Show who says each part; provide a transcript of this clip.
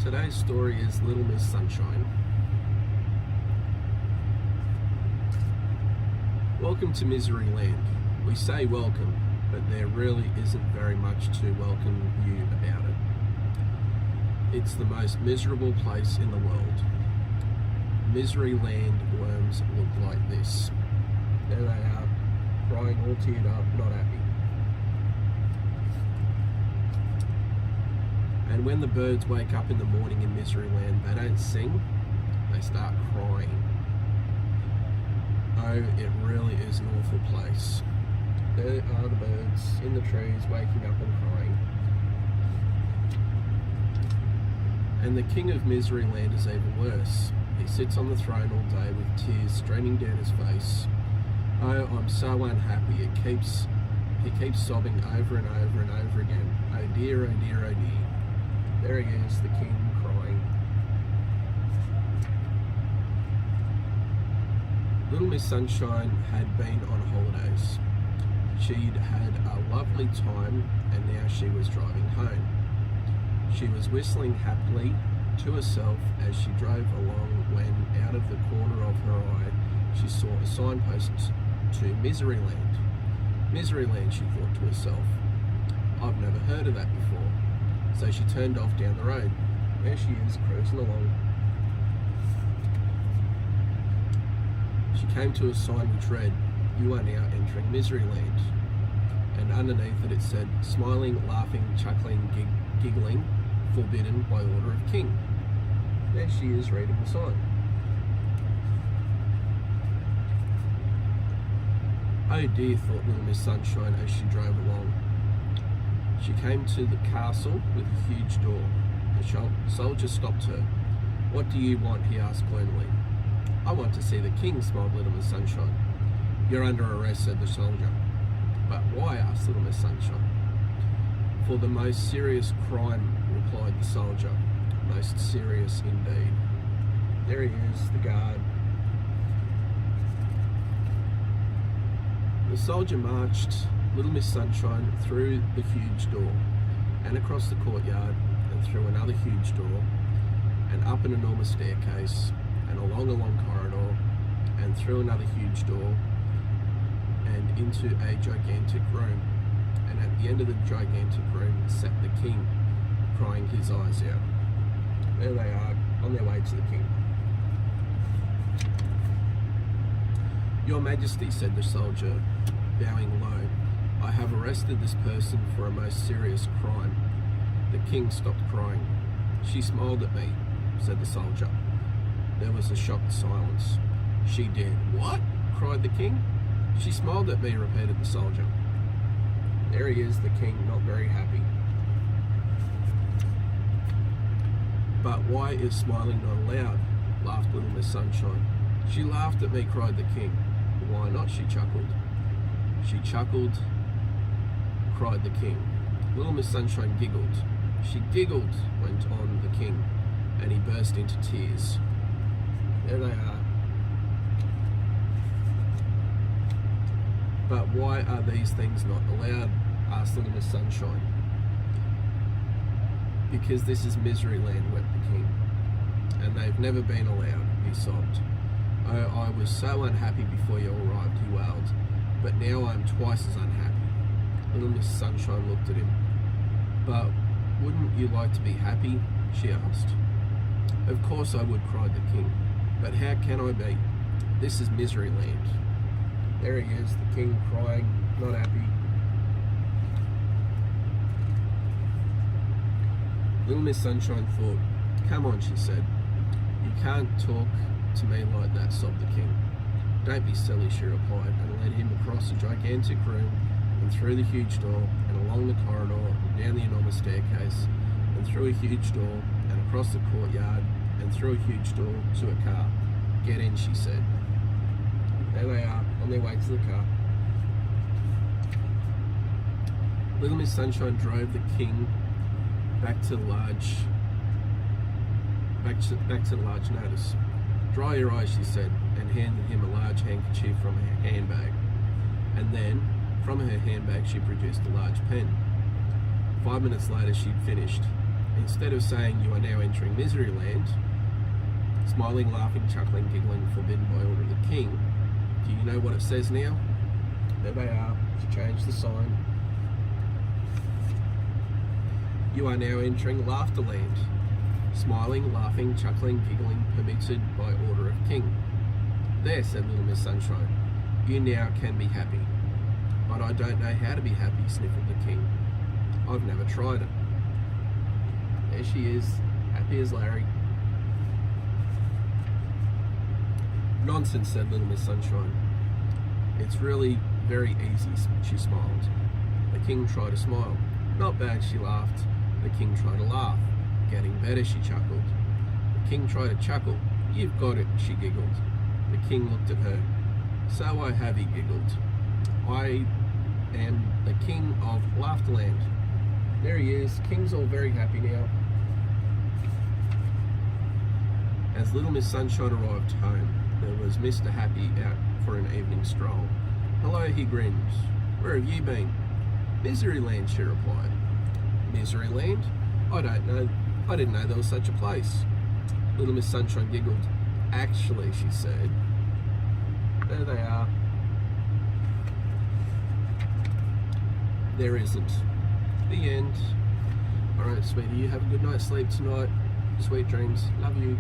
Speaker 1: Today's story is Little Miss Sunshine. Welcome to Misery Land. We say welcome, but there really isn't very much to welcome you about it. It's the most miserable place in the world. Misery Land worms look like this. There they are, crying all teared up, not happy. And when the birds wake up in the morning in Misery Land, they don't sing, they start crying. Oh, it really is an awful place. There are the birds in the trees waking up and crying. And the king of Misery Land is even worse. He sits on the throne all day with tears streaming down his face. Oh, I'm so unhappy. He keeps sobbing over and over and over again. Oh dear, oh dear, oh dear. There he is, the king, crying. Little Miss Sunshine had been on holidays. She'd had a lovely time, and now she was driving home. She was whistling happily to herself as she drove along when, out of the corner of her eye, she saw a signpost to Misery Land. Misery Land, she thought to herself. I've never heard of that before. So she turned off down the road. There she is, cruising along. She came to a sign which read, "You are now entering Misery Land." And underneath it said, "Smiling, laughing, chuckling, giggling, forbidden by order of king." There she is reading the sign. Oh dear, thought Little Miss Sunshine as she drove along. She came to the castle with a huge door. The soldier stopped her. "What do you want?" he asked gloomily. "I want to see the king," smiled Little Miss Sunshine. "You're under arrest," said the soldier. "But why?" asked Little Miss Sunshine. "For the most serious crime," replied the soldier. "Most serious indeed." There he is, the guard. The soldier marched Little Miss Sunshine through the huge door, and across the courtyard, and through another huge door, and up an enormous staircase, and along a long corridor, and through another huge door, and into a gigantic room. And at the end of the gigantic room sat the king, crying his eyes out. There they are, on their way to the king. "Your Majesty," said the soldier, bowing low, "I have arrested this person for a most serious crime." The king stopped crying. "She smiled at me," said the soldier. There was a shocked silence. "She did what?" cried the king. "She smiled at me," repeated the soldier. There he is, the king, not very happy. "But why is smiling not allowed?" laughed Little Miss Sunshine. "She laughed at me," cried the king. "Why not?" she chuckled. "She chuckled," cried the king. Little Miss Sunshine giggled. "She giggled," went on the king, and he burst into tears. There they are. "But why are these things not allowed?" asked Little Miss Sunshine. "Because this is Misery Land," wept the king, "and they've never been allowed," he sobbed. "Oh, I was so unhappy before you arrived," he wailed, "but now I'm twice as unhappy." Little Miss Sunshine looked at him. "But wouldn't you like to be happy?" she asked. "Of course I would," cried the king, "but how can I be? This is Misery Land." There he is, the king, crying, not happy. Little Miss Sunshine thought. "Come on," she said. "You can't talk to me like that," sobbed the king. "Don't be silly," she replied, and led him across a gigantic room, and through the huge door, and along the corridor, and down the enormous staircase, and through a huge door, and across the courtyard, and through a huge door to a car. "Get in," she said. There they are, on their way to the car. Little Miss Sunshine drove the king back to the large notice. "Dry your eyes," she said, and handed him a large handkerchief from her handbag. And then, from her handbag, she produced a large pen. 5 minutes later, she'd finished, Instead of saying you are now entering misery land, smiling, laughing, chuckling, giggling, forbidden by order of the king, do you know what it says now? There they are. She changed the sign. You are now entering laughter land. Smiling, laughing, chuckling, giggling, permitted by order of king. There, said Little Miss Sunshine. You now can be happy. But I don't know how to be happy, sniffled the king. I've never tried it. There she is, happy as Larry. Nonsense, said Little Miss Sunshine. It's really very easy, she smiled. The king tried to smile. Not bad, she laughed. The king tried to laugh. Getting better, she chuckled. The king tried to chuckle. You've got it, she giggled. The king looked at her. So I have, he giggled. I am the king of Laughterland. There he is. King's all very happy now. As Little Miss Sunshine arrived home, there was Mr. Happy out for an evening stroll. Hello, he grinned. Where have you been? Miseryland, she replied. Miseryland? I don't know. I didn't know there was such a place. Little Miss Sunshine giggled. Actually, she said. There they are. There isn't. The end. Alright, sweetie, you have a good night's sleep tonight. Sweet dreams. Love you.